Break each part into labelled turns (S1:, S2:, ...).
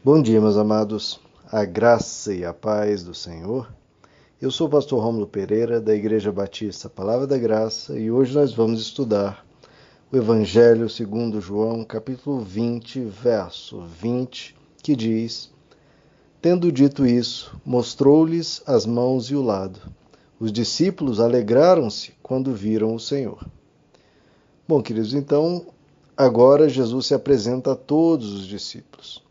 S1: Bom dia, meus amados. A graça e a paz do Senhor. Eu sou o pastor Rômulo Pereira, da Igreja Batista Palavra da Graça, e hoje nós vamos estudar o Evangelho segundo João, capítulo 20, verso 20, que diz: Tendo dito isso, mostrou-lhes as mãos e o lado. Os discípulos alegraram-se quando viram o Senhor. Bom, queridos, então agora Jesus se apresenta a todos os discípulos.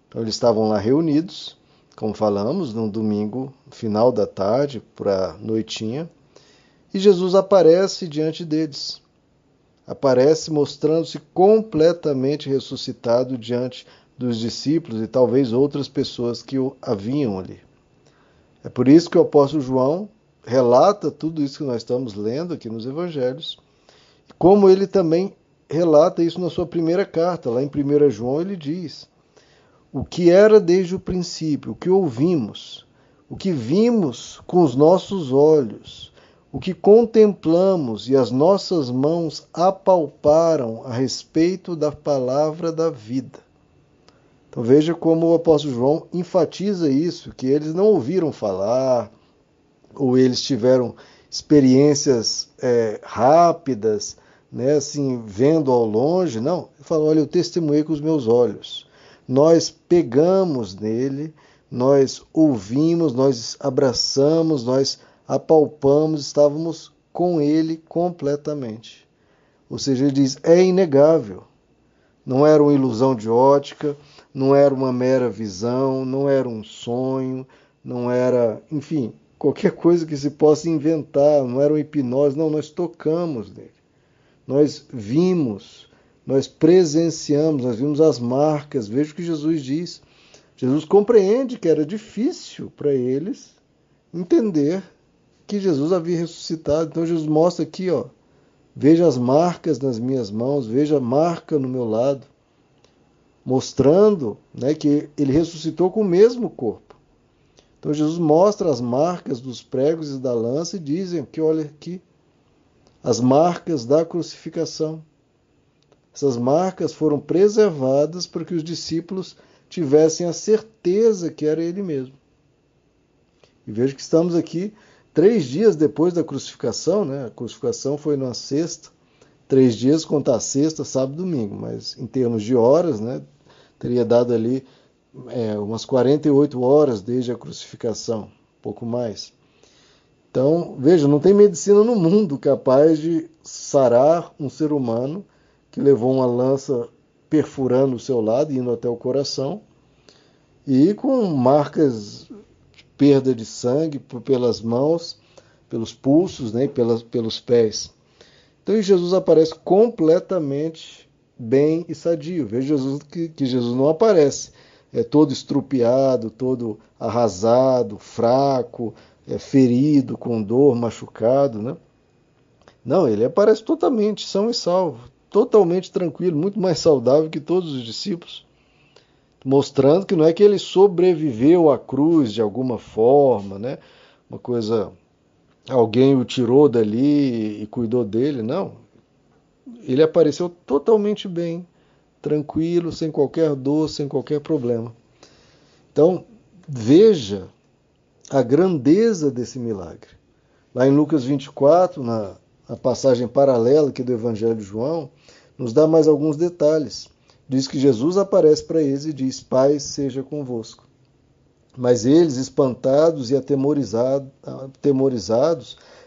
S1: Então eles estavam lá reunidos, como falamos, num domingo, final da tarde, para noitinha, e Jesus aparece diante deles. Aparece mostrando-se completamente ressuscitado diante dos discípulos e talvez outras pessoas que o haviam ali. É por isso que o apóstolo João relata tudo isso que nós estamos lendo aqui nos evangelhos, como ele também relata isso na sua primeira carta. Lá em 1 João ele diz: o que era desde o princípio, o que ouvimos, o que vimos com os nossos olhos, o que contemplamos e as nossas mãos apalparam a respeito da palavra da vida. Então veja como o apóstolo João enfatiza isso, que eles não ouviram falar, ou eles tiveram experiências rápidas, né, assim, vendo ao longe. Não, ele fala: olha, eu testemunhei com os meus olhos. Nós pegamos nele, nós ouvimos, nós abraçamos, nós apalpamos, estávamos com ele completamente. Ou seja, ele diz: é inegável. Não era uma ilusão de ótica, não era uma mera visão, não era um sonho, não era, enfim, qualquer coisa que se possa inventar, não era uma hipnose, não, nós tocamos nele. Nós vimos, nós presenciamos, nós vimos as marcas. Veja o que Jesus diz. Jesus compreende que era difícil para eles entender que Jesus havia ressuscitado. Então Jesus mostra aqui, ó, veja as marcas nas minhas mãos, veja a marca no meu lado, mostrando, né, que ele ressuscitou com o mesmo corpo. Então Jesus mostra as marcas dos pregos e da lança e dizem que, olha aqui, as marcas da crucificação. Essas marcas foram preservadas para que os discípulos tivessem a certeza que era ele mesmo. E veja que estamos aqui 3 dias depois da crucificação, né? A crucificação foi numa sexta, 3 dias contar sexta, sábado e domingo, mas em termos de horas, né, teria dado ali umas 48 horas desde a crucificação, um pouco mais. Então, veja, não tem medicina no mundo capaz de sarar um ser humano que levou uma lança perfurando o seu lado, indo até o coração, e com marcas de perda de sangue pelas mãos, pelos pulsos, né, e pelos pés. Então Jesus aparece completamente bem e sadio. Veja Jesus que Jesus não aparece todo estrupiado, todo arrasado, fraco, ferido, com dor, machucado, né? Não, ele aparece totalmente são e salvo, totalmente tranquilo, muito mais saudável que todos os discípulos, mostrando que não é que ele sobreviveu à cruz de alguma forma, né? Uma coisa, alguém o tirou dali e cuidou dele, não. Ele apareceu totalmente bem, tranquilo, sem qualquer dor, sem qualquer problema. Então, veja a grandeza desse milagre. Lá em Lucas 24, na passagem paralela aqui do Evangelho de João, nos dá mais alguns detalhes. Diz que Jesus aparece para eles e diz: Paz seja convosco. Mas eles, espantados e atemorizados,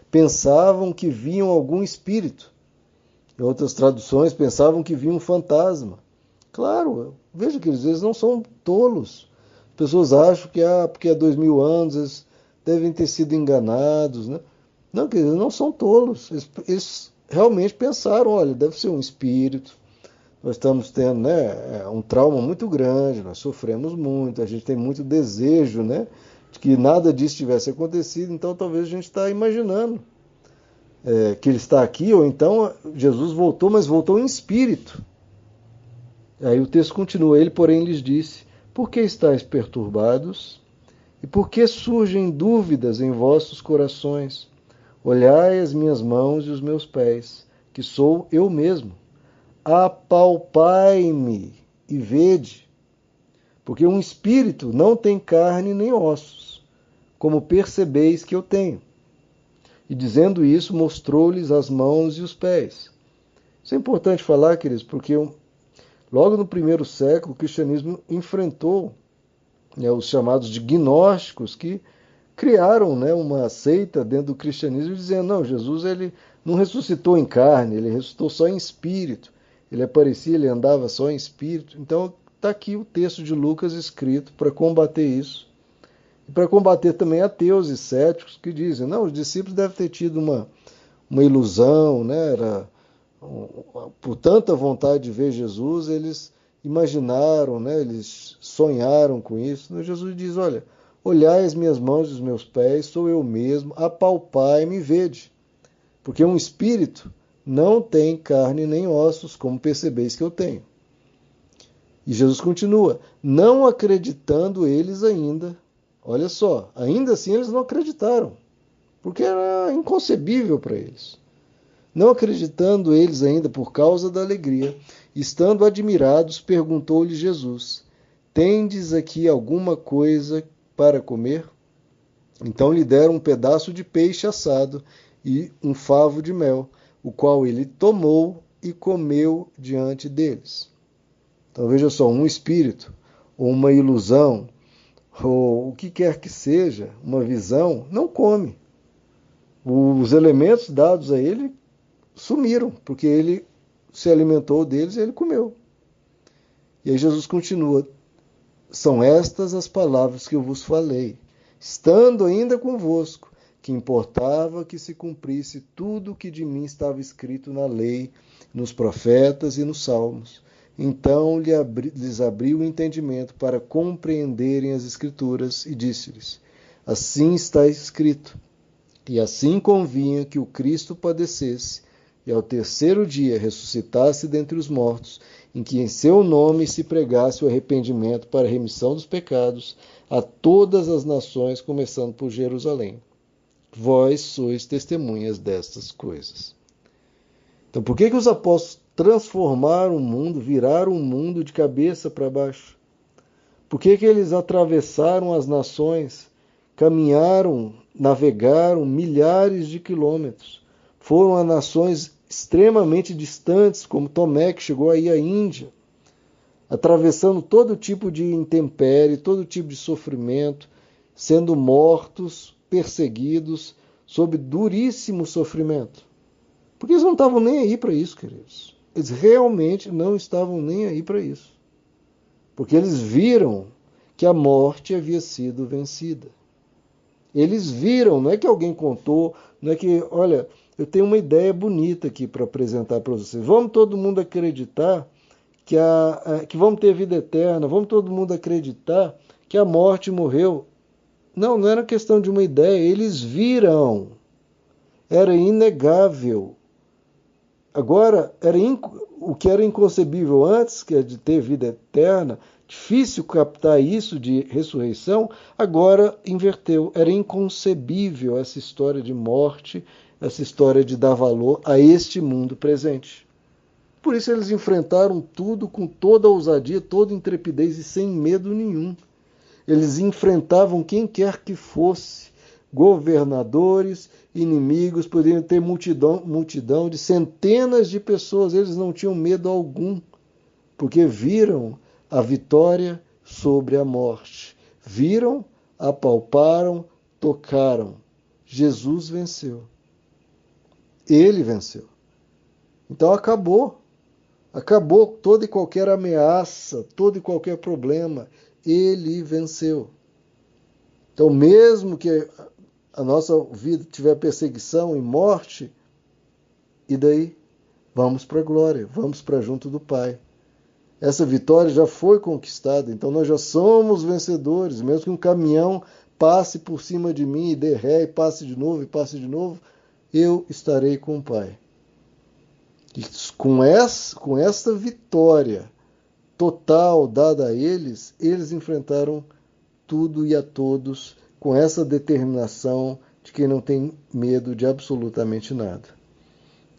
S1: pensavam que viam algum espírito. Em outras traduções, pensavam que viam um fantasma. Claro, veja que eles não são tolos. As pessoas acham que porque há 2000 anos eles devem ter sido enganados, né? Não, que eles não são tolos. Eles realmente pensaram: olha, deve ser um espírito. Nós estamos tendo, né, um trauma muito grande, nós sofremos muito, a gente tem muito desejo, né, de que nada disso tivesse acontecido, então talvez a gente está imaginando que ele está aqui, ou então Jesus voltou, mas voltou em espírito. Aí o texto continua: ele, porém, lhes disse: por que estáis perturbados? E por que surgem dúvidas em vossos corações? Olhai as minhas mãos e os meus pés, que sou eu mesmo. Apalpai-me e vede. Porque um espírito não tem carne nem ossos, como percebeis que eu tenho. E dizendo isso, mostrou-lhes as mãos e os pés. Isso é importante falar, queridos, porque logo no primeiro século o cristianismo enfrentou, né, os chamados de gnósticos, que criaram, né, uma seita dentro do cristianismo dizendo, não, Jesus ele não ressuscitou em carne, ele ressuscitou só em espírito. Ele aparecia, ele andava só em espírito. Então está aqui o texto de Lucas escrito para combater isso. E para combater também ateus e céticos que dizem, não, os discípulos devem ter tido uma ilusão, né? Por tanta vontade de ver Jesus, eles imaginaram, né? Eles sonharam com isso. Mas Jesus diz, olha, olhai as minhas mãos e os meus pés, sou eu mesmo, apalpai-me e vede. Porque um espírito não tem carne nem ossos, como percebeis que eu tenho. E Jesus continua, não acreditando eles ainda. Olha só, ainda assim eles não acreditaram, porque era inconcebível para eles. Não acreditando eles ainda por causa da alegria, estando admirados, perguntou-lhe Jesus, tendes aqui alguma coisa para comer? Então lhe deram um pedaço de peixe assado e um favo de mel, o qual ele tomou e comeu diante deles. Então veja só, um espírito, ou uma ilusão, ou o que quer que seja, uma visão, não come. Os elementos dados a ele sumiram, porque ele se alimentou deles e ele comeu. E aí Jesus continua, são estas as palavras que eu vos falei, estando ainda convosco, que importava que se cumprisse tudo o que de mim estava escrito na lei, nos profetas e nos salmos. Então lhes abriu o entendimento para compreenderem as Escrituras e disse-lhes, assim está escrito, e assim convinha que o Cristo padecesse e ao terceiro dia ressuscitasse dentre os mortos, em que em seu nome se pregasse o arrependimento para a remissão dos pecados a todas as nações, começando por Jerusalém. Vós sois testemunhas destas coisas. Então, por que os apóstolos transformaram o mundo, viraram o mundo de cabeça para baixo? Por que eles atravessaram as nações, caminharam, navegaram milhares de quilômetros? Foram a nações extremamente distantes, como Tomé, que chegou aí à Índia, atravessando todo tipo de intempérie, todo tipo de sofrimento, sendo mortos, perseguidos, sob duríssimo sofrimento. Porque eles não estavam nem aí para isso, queridos. Eles realmente não estavam nem aí para isso. Porque eles viram que a morte havia sido vencida. Eles viram, não é que alguém contou, não é que, olha, eu tenho uma ideia bonita aqui para apresentar para vocês. Vamos todo mundo acreditar que vamos ter vida eterna, vamos todo mundo acreditar que a morte morreu. Não, não era questão de uma ideia, eles viram. Era inegável. Agora, o que era inconcebível antes, que é de ter vida eterna, difícil captar isso de ressurreição, agora inverteu. Era inconcebível essa história de morte, essa história de dar valor a este mundo presente. Por isso eles enfrentaram tudo com toda a ousadia, toda a intrepidez e sem medo nenhum. Eles enfrentavam quem quer que fosse, governadores, inimigos, poderiam ter multidão de centenas de pessoas, eles não tinham medo algum, porque viram a vitória sobre a morte. Viram, apalparam, tocaram. Jesus venceu. Ele venceu. Então acabou. Acabou toda e qualquer ameaça, todo e qualquer problema. Ele venceu. Então, mesmo que a nossa vida tiver perseguição e morte, e daí? Vamos para a glória, vamos para junto do Pai. Essa vitória já foi conquistada, então nós já somos vencedores. Mesmo que um caminhão passe por cima de mim e dê ré e passe de novo, eu estarei com o Pai. E com essa vitória total dada a eles, eles enfrentaram tudo e a todos com essa determinação de quem não tem medo de absolutamente nada.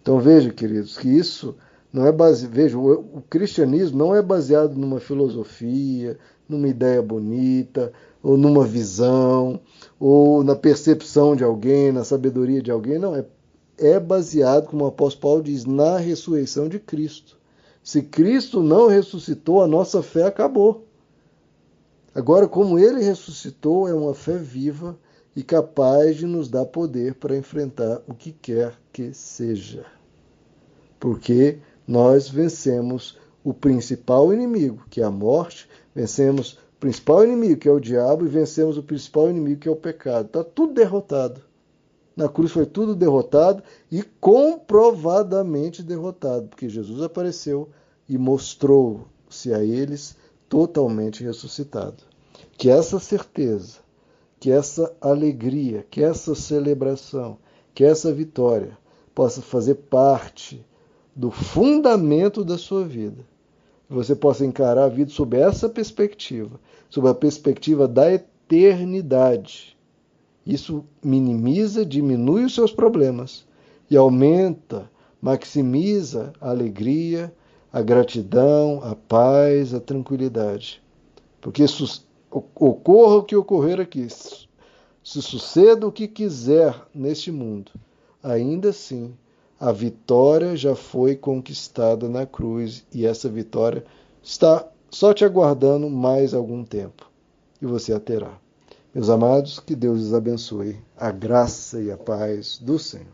S1: Então veja, queridos, que isso não é baseado. Veja, o cristianismo não é baseado numa filosofia, numa ideia bonita, ou numa visão, ou na percepção de alguém, na sabedoria de alguém. Não, é baseado, como o apóstolo Paulo diz, na ressurreição de Cristo. Se Cristo não ressuscitou, a nossa fé acabou. Agora, como ele ressuscitou, é uma fé viva e capaz de nos dar poder para enfrentar o que quer que seja. Porque nós vencemos o principal inimigo, que é a morte, vencemos o principal inimigo, que é o diabo, e vencemos o principal inimigo, que é o pecado. Está tudo derrotado. Na cruz foi tudo derrotado e comprovadamente derrotado, porque Jesus apareceu e mostrou-se a eles totalmente ressuscitado. Que essa certeza, que essa alegria, que essa celebração, que essa vitória possa fazer parte do fundamento da sua vida. Você possa encarar a vida sob essa perspectiva, sob a perspectiva da eternidade. Isso minimiza, diminui os seus problemas e aumenta, maximiza a alegria, a gratidão, a paz, a tranquilidade. Porque ocorra o que ocorrer aqui, se suceda o que quiser neste mundo, ainda assim a vitória já foi conquistada na cruz e essa vitória está só te aguardando mais algum tempo e você a terá. Meus amados, que Deus os abençoe. A graça e a paz do Senhor.